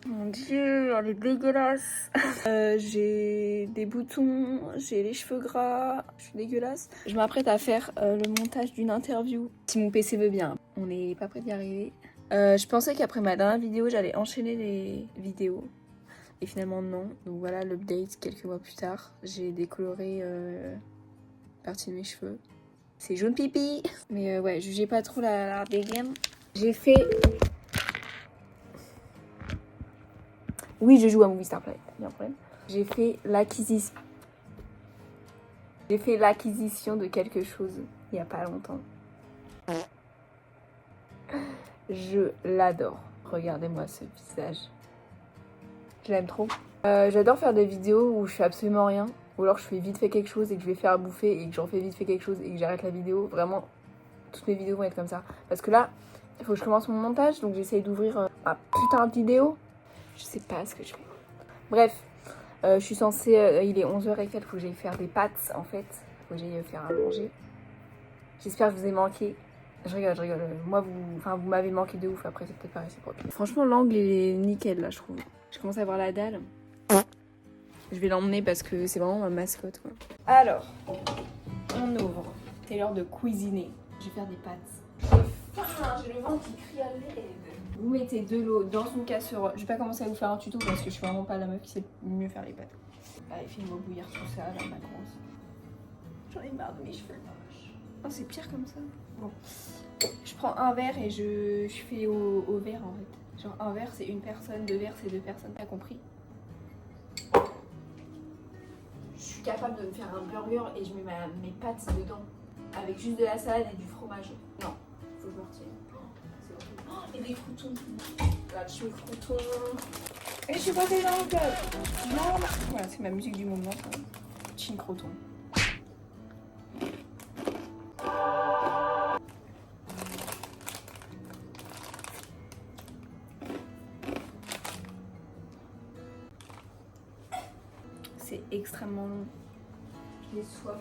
Mon dieu, elle est dégueulasse. J'ai des boutons, j'ai les cheveux gras, je suis dégueulasse. Je m'apprête à faire le montage d'une interview. Si mon PC veut bien, on n'est pas près d'y arriver. Je pensais qu'après ma dernière vidéo, j'allais enchaîner les vidéos. Et finalement non. Donc voilà l'update quelques mois plus tard. J'ai décoloré une partie de mes cheveux. C'est jaune pipi. Mais ouais, jugez pas trop la dégaine. J'ai fait... Oui, je joue à Movie Star Play, il y a un problème. J'ai fait l'acquisition de quelque chose il n'y a pas longtemps. Je l'adore. Regardez-moi ce visage. Je l'aime trop. J'adore faire des vidéos où je fais absolument rien. Ou alors je fais vite fait quelque chose et que je vais faire à bouffer et que j'en fais vite fait quelque chose et que j'arrête la vidéo. Vraiment, toutes mes vidéos vont être comme ça. Parce que là, il faut que je commence mon montage, donc j'essaye d'ouvrir ma putain de vidéo. Je sais pas ce que je fais. Bref, je suis censée... il est 11h et quelques, faut que j'aille faire des pâtes en fait. Faut que j'aille faire à manger. J'espère que je vous ai manqué. Je rigole. Moi, vous m'avez manqué de ouf, après c'est peut-être pas réciproque. Franchement, l'angle il est nickel là, je trouve. Je commence à voir la dalle. Je vais l'emmener parce que c'est vraiment ma mascotte, quoi. Alors, on ouvre. C'est l'heure de cuisiner. Je vais faire des pâtes. J'ai faim, j'ai le ventre qui crie à l'aide. Vous mettez de l'eau dans une casserole. Je vais pas commencer à vous faire un tuto parce que je suis vraiment pas la meuf qui sait mieux faire les pâtes. Allez, fais-moi bouillir tout ça, là, ma grosse. J'en ai marre de mes cheveux moches. Oh, c'est pire comme ça. Bon. Je prends un verre et je fais au verre en fait. Genre un verre c'est une personne, deux verres c'est deux personnes, t'as compris? Je suis capable de me faire un burger et je mets mes pâtes dedans. Avec juste de la salade et du fromage. Non, faut que je me retienne. Et des croutons. Là, je mets croutons. Et je suis passée dans le club. Non, voilà, c'est ma musique du moment. Chin croutons. C'est extrêmement long. J'ai soif.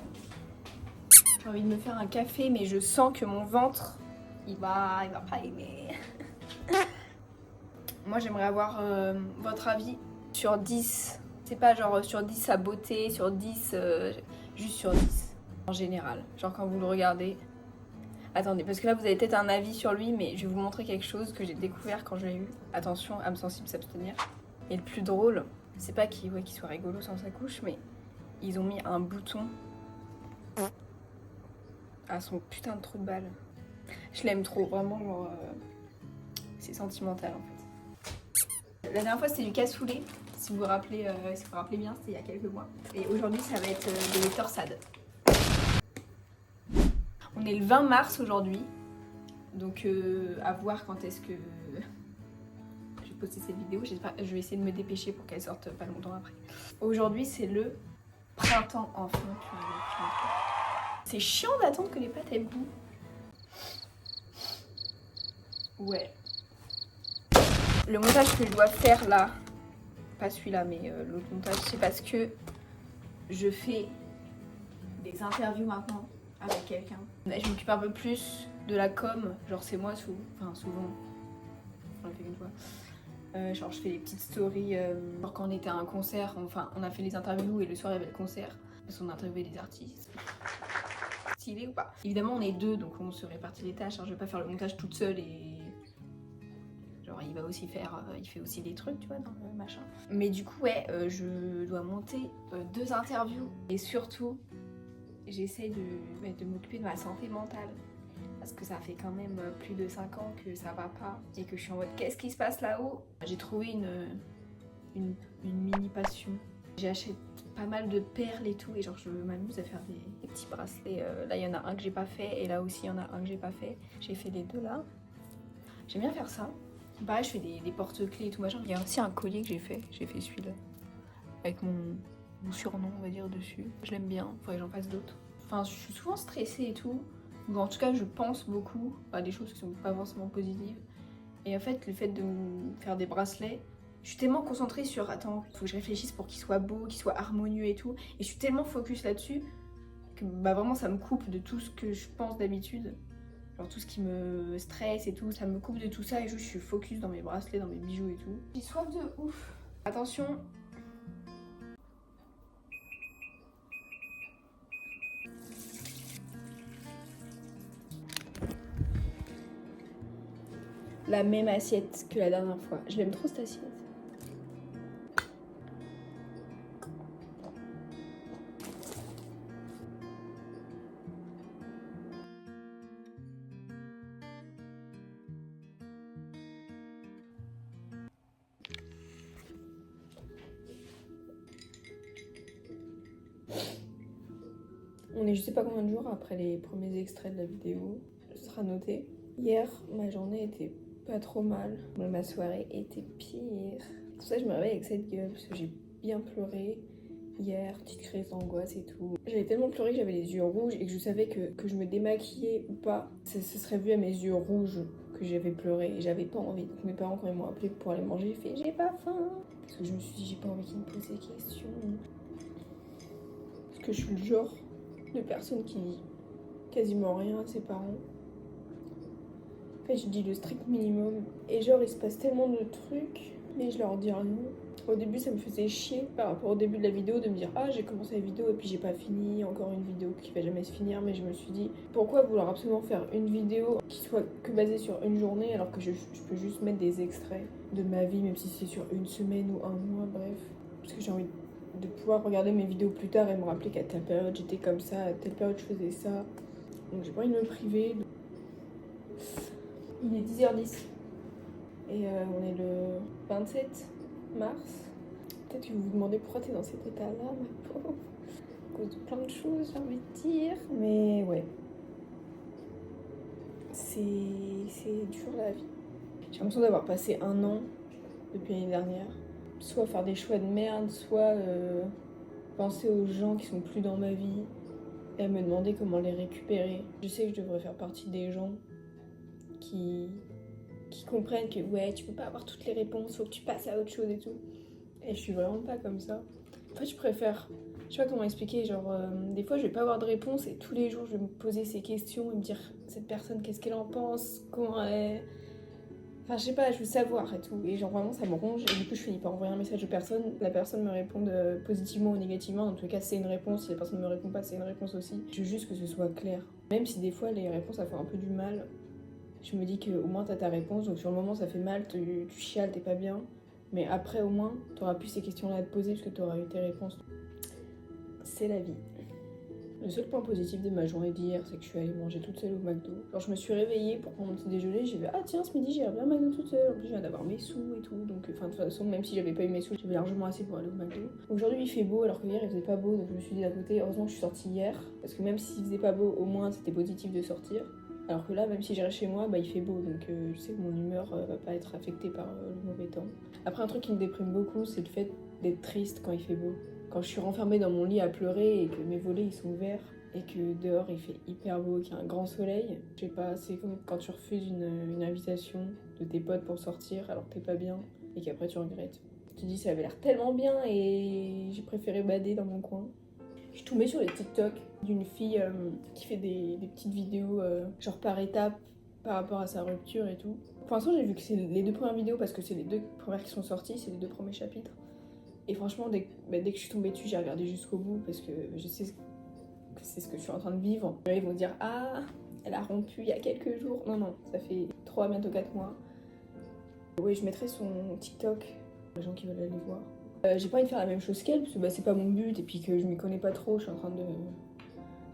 J'ai envie de me faire un café, mais je sens que mon ventre, il va pas aimer. Moi, j'aimerais avoir votre avis sur 10. C'est pas genre sur 10 sa beauté, sur 10, juste sur 10. En général, genre quand vous le regardez. Attendez, parce que là, vous avez peut-être un avis sur lui, mais je vais vous montrer quelque chose que j'ai découvert quand je l'ai eu. Attention, âme sensible, s'abstenir. Et le plus drôle, c'est pas qu'il soit rigolo sans sa couche, mais ils ont mis un bouton à son putain de trou de balle. Je l'aime trop, vraiment, genre... c'est sentimental, en fait. La dernière fois, c'était du cassoulet. Si vous vous rappelez, bien, c'était il y a quelques mois. Et aujourd'hui, ça va être des torsades. On est le 20 mars aujourd'hui. Donc, à voir quand est-ce que je vais poster cette vidéo. Je vais essayer de me dépêcher pour qu'elle sorte pas longtemps après. Aujourd'hui, c'est le printemps, enfin. C'est chiant d'attendre que les pâtes aient goût. Ouais. Le montage que je dois faire là, pas celui-là, mais l'autre montage, c'est parce que je fais des interviews maintenant avec quelqu'un. Je m'occupe un peu plus de la com, genre c'est moi souvent, on l'a fait une fois. Genre je fais des petites stories, genre quand on était à un concert, enfin on a fait les interviews et le soir il y avait le concert, parce qu'on a interviewé des artistes. Stylé ou pas? Évidemment on est deux donc on se répartit les tâches, hein. Je vais pas faire le montage toute seule et... Genre il va aussi faire, il fait aussi des trucs tu vois dans le machin. Mais du coup ouais, je dois monter 2 interviews et surtout j'essaie de m'occuper de ma santé mentale. Parce que ça fait quand même plus de 5 ans que ça va pas et que je suis en mode qu'est-ce qui se passe là-haut? J'ai trouvé une mini passion. J'achète pas mal de perles et tout et genre je m'amuse à faire des petits bracelets. Là il y en a un que j'ai pas fait et là aussi il y en a un que j'ai pas fait. J'ai fait les deux là. J'aime bien faire ça. Pareil je fais des porte-clés et tout machin. Il y a aussi un collier que j'ai fait celui-là. Avec mon surnom on va dire dessus. Je l'aime bien, faudrait que j'en fasse d'autres. Enfin je suis souvent stressée et tout. Ou en tout cas je pense beaucoup à des choses qui sont pas forcément positives. Et en fait le fait de me faire des bracelets, je suis tellement concentrée sur attends, faut que je réfléchisse pour qu'il soit beau, qu'il soit harmonieux et tout. Et je suis tellement focus là-dessus que bah vraiment ça me coupe de tout ce que je pense d'habitude. Genre tout ce qui me stresse et tout, ça me coupe de tout ça et juste je suis focus dans mes bracelets, dans mes bijoux et tout. J'ai soif de ouf. Attention. La même assiette que la dernière fois. Je l'aime trop cette assiette. On est je sais pas combien de jours après les premiers extraits de la vidéo. Ce sera noté. Hier, ma journée était pas trop mal, mais ma soirée était pire. C'est pour ça que je me réveille avec cette gueule, parce que j'ai bien pleuré hier, petite crise d'angoisse et tout. J'avais tellement pleuré que j'avais les yeux rouges et que je savais que je me démaquillais ou pas, ce serait vu à mes yeux rouges que j'avais pleuré et j'avais pas envie. Donc mes parents, quand ils m'ont appelé pour aller manger, ils fait j'ai pas faim. Parce que je me suis dit j'ai pas envie qu'ils me posent des questions. Parce que je suis le genre de personne qui dit quasiment rien à ses parents. En fait, je dis le strict minimum. Et genre, il se passe tellement de trucs, mais je leur dis rien. Au début, ça me faisait chier par rapport au début de la vidéo de me dire ah, j'ai commencé la vidéo et puis j'ai pas fini, encore une vidéo qui va jamais se finir. Mais je me suis dit pourquoi vouloir absolument faire une vidéo qui soit que basée sur une journée alors que je peux juste mettre des extraits de ma vie, même si c'est sur une semaine ou un mois, bref. Parce que j'ai envie de pouvoir regarder mes vidéos plus tard et me rappeler qu'à telle période j'étais comme ça, à telle période je faisais ça. Donc j'ai pas envie de me priver. Il est 10h10 et on est le 27 mars. Peut-être que vous vous demandez pourquoi t'es dans cet état-là, ma pauvre. À cause de plein de choses, j'ai envie de dire. Mais ouais, c'est dur la vie. J'ai l'impression d'avoir passé un an depuis l'année dernière. Soit faire des choix de merde, soit penser aux gens qui sont plus dans ma vie et à me demander comment les récupérer. Je sais que je devrais faire partie des gens qui comprennent que ouais, tu peux pas avoir toutes les réponses, faut que tu passes à autre chose et tout. Et je suis vraiment pas comme ça. En fait, je préfère, je sais pas comment expliquer, genre des fois je vais pas avoir de réponse et tous les jours je vais me poser ces questions et me dire cette personne qu'est-ce qu'elle en pense, comment elle... Enfin je sais pas, je veux savoir et tout. Et genre vraiment ça me ronge et du coup je finis par envoyer un message aux personnes, la personne me répond positivement ou négativement, dans tous les cas c'est une réponse, si la personne me répond pas c'est une réponse aussi. Je veux juste que ce soit clair. Même si des fois les réponses ça fait un peu du mal. Je me dis qu'au moins t'as ta réponse, donc sur le moment ça fait mal, tu chiales, t'es pas bien. Mais après au moins, t'auras plus ces questions-là à te poser parce que t'auras eu tes réponses. C'est la vie. Le seul point positif de ma journée d'hier, c'est que je suis allée manger toute seule au McDo. Genre je me suis réveillée pour prendre mon petit déjeuner, j'ai vu ah tiens ce midi j'irai bien au McDo toute seule. En plus je viens d'avoir mes sous et tout, donc enfin de toute façon même si j'avais pas eu mes sous, j'avais largement assez pour aller au McDo. Aujourd'hui il fait beau alors que hier il faisait pas beau, donc je me suis dit d'un côté heureusement que je suis sortie hier, parce que même s'il faisait pas beau au moins c'était positif de sortir. Alors que là, même si j'irai chez moi, bah, il fait beau, donc je sais que mon humeur va pas être affectée par le mauvais temps. Après, un truc qui me déprime beaucoup, c'est le fait d'être triste quand il fait beau. Quand je suis renfermée dans mon lit à pleurer et que mes volets ils sont ouverts et que dehors il fait hyper beau, qu'il y a un grand soleil, je sais pas, c'est comme quand tu refuses une invitation de tes potes pour sortir alors que t'es pas bien et qu'après tu regrettes. Tu te dis ça avait l'air tellement bien et j'ai préféré bader dans mon coin. Je suis tombée sur les TikTok d'une fille qui fait des petites vidéos genre par étapes par rapport à sa rupture et tout. Pour l'instant j'ai vu que c'est les 2 premières vidéos parce que c'est les 2 premières qui sont sorties, c'est les 2 premiers chapitres. Et franchement dès que je suis tombée dessus j'ai regardé jusqu'au bout parce que je sais que c'est ce que je suis en train de vivre. Ils vont dire ah elle a rompu il y a quelques jours. Non, ça fait 3 bientôt 4 mois. Oui je mettrai son TikTok pour les gens qui veulent aller voir. J'ai pas envie de faire la même chose qu'elle, parce que c'est pas mon but, et puis que je m'y connais pas trop, je suis en train de...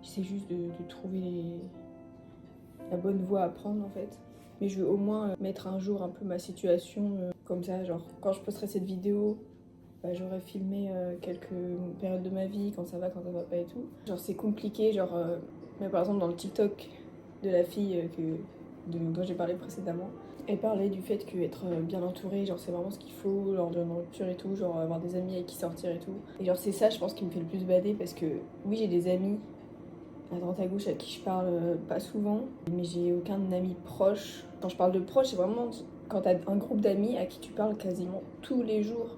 J'essaie juste de trouver la bonne voie à prendre en fait. Mais je veux au moins mettre un jour un peu ma situation, comme ça, genre quand je posterai cette vidéo, j'aurai filmé quelques périodes de ma vie, quand ça va pas et tout. Genre c'est compliqué, genre... mais par exemple dans le TikTok de la fille dont j'ai parlé précédemment, elle parlait du fait qu'être bien entourée, genre c'est vraiment ce qu'il faut lors d'une rupture et tout, genre avoir des amis avec qui sortir et tout. Et genre c'est ça je pense qui me fait le plus bader parce que oui j'ai des amis à droite à gauche à qui je parle pas souvent, mais j'ai aucun ami proche. Quand je parle de proche c'est vraiment quand t'as un groupe d'amis à qui tu parles quasiment tous les jours.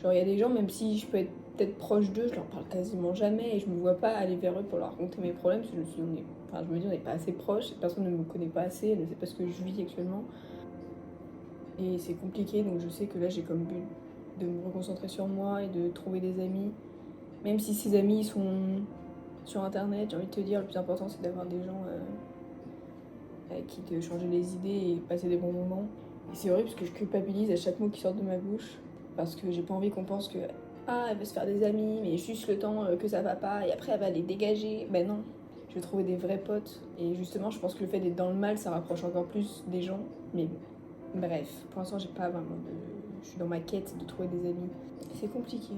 Genre il y a des gens même si je peux être peut-être proche d'eux, je leur parle quasiment jamais et je me vois pas aller vers eux pour leur raconter mes problèmes parce que je me dis on n'est pas assez proches, cette personne ne me connaît pas assez, elle ne sait pas ce que je vis actuellement. Et c'est compliqué, donc je sais que là j'ai comme but de me reconcentrer sur moi et de trouver des amis. Même si ces amis sont sur internet, j'ai envie de te dire, le plus important c'est d'avoir des gens avec qui te changer les idées et passer des bons moments. Et c'est horrible parce que je culpabilise à chaque mot qui sort de ma bouche, parce que j'ai pas envie qu'on pense que elle veut se faire des amis, mais juste le temps que ça va pas, et après elle va les dégager. Ben non, je vais trouver des vrais potes. Et justement, je pense que le fait d'être dans le mal, ça rapproche encore plus des gens. Mais bref, pour l'instant, j'ai pas vraiment de... Je suis dans ma quête de trouver des amis. C'est compliqué.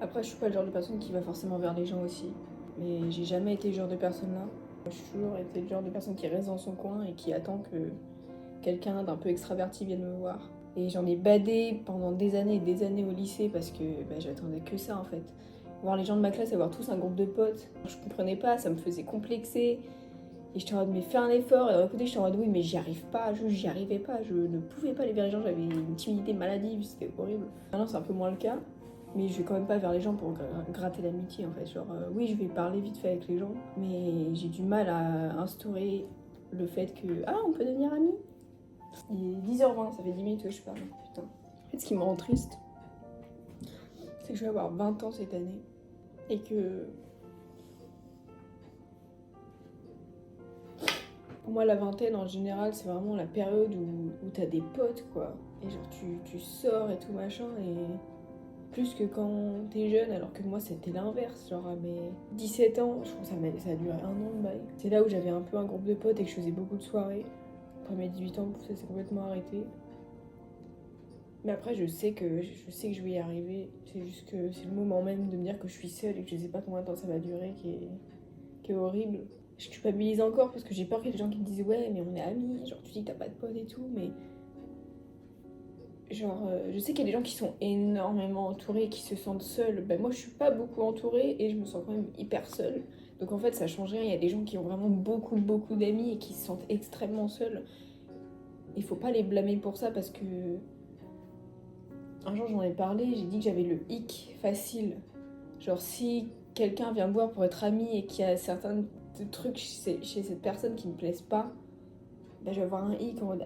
Après, je suis pas le genre de personne qui va forcément vers les gens aussi. Mais j'ai jamais été le genre de personne-là. J'ai toujours été le genre de personne qui reste dans son coin et qui attend que quelqu'un d'un peu extraverti vienne me voir. Et j'en ai badé pendant des années et des années au lycée parce que j'attendais que ça en fait. Voir les gens de ma classe, avoir tous un groupe de potes, je comprenais pas, ça me faisait complexer. Et j'étais en mode, mais fais un effort. Et d'un côté, j'étais en mode, oui, mais j'y arrive pas, j'y arrivais pas, je ne pouvais pas aller vers les gens, j'avais une timidité maladive, c'était horrible. Maintenant, c'est un peu moins le cas, mais je vais quand même pas vers les gens pour gratter l'amitié en fait. Genre, oui, je vais parler vite fait avec les gens, mais j'ai du mal à instaurer le fait que, on peut devenir amis. Il est 10h20, ça fait 10 minutes que je parle. Putain. En fait, ce qui me rend triste, c'est que je vais avoir 20 ans cette année. Et que... Pour moi, la vingtaine, en général, c'est vraiment la période où t'as des potes, quoi. Et genre, tu sors et tout, machin, et... Plus que quand t'es jeune, alors que moi, c'était l'inverse. Genre, à mes 17 ans, je pense que ça a duré 1 an de bail. C'est là où j'avais un peu un groupe de potes et que je faisais beaucoup de soirées. Après mes 18 ans, ça s'est complètement arrêté. Mais après, je sais que je vais y arriver. C'est juste que c'est le moment même de me dire que je suis seule et que je sais pas combien de temps ça va durer qui est horrible. Je culpabilise encore parce que j'ai peur qu'il y ait des gens qui me disent ouais, mais on est amis, genre tu dis que t'as pas de potes et tout, mais genre je sais qu'il y a des gens qui sont énormément entourés et qui se sentent seuls. Ben moi, je suis pas beaucoup entourée et je me sens quand même hyper seule. Donc en fait, ça change rien. Il y a des gens qui ont vraiment beaucoup d'amis et qui se sentent extrêmement seuls. Il faut pas les blâmer pour ça parce que un jour j'en ai parlé, j'ai dit que j'avais le hic facile. Genre si quelqu'un vient me voir pour être ami et qu'il y a certains trucs chez cette personne qui me plaisent pas, je vais avoir un hic en mode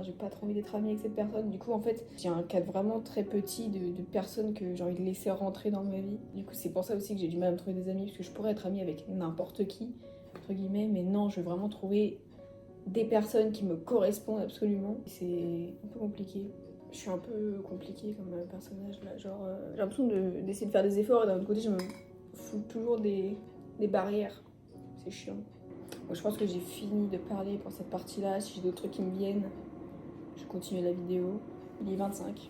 j'ai pas trop envie d'être amie avec cette personne. Du coup en fait j'ai un cadre vraiment très petit de personnes que j'ai envie de laisser rentrer dans ma vie. Du coup c'est pour ça aussi que j'ai du mal à me trouver des amis, parce que je pourrais être amie avec n'importe qui, entre guillemets, mais non, je veux vraiment trouver des personnes qui me correspondent absolument. C'est un peu compliqué. Je suis un peu compliquée comme personnage là, genre j'ai l'impression d'essayer de faire des efforts et d'un autre côté je me fous toujours des barrières. C'est chiant. Bon, je pense que j'ai fini de parler pour cette partie là. Si j'ai d'autres trucs qui me viennent, je continue la vidéo. Il est 25.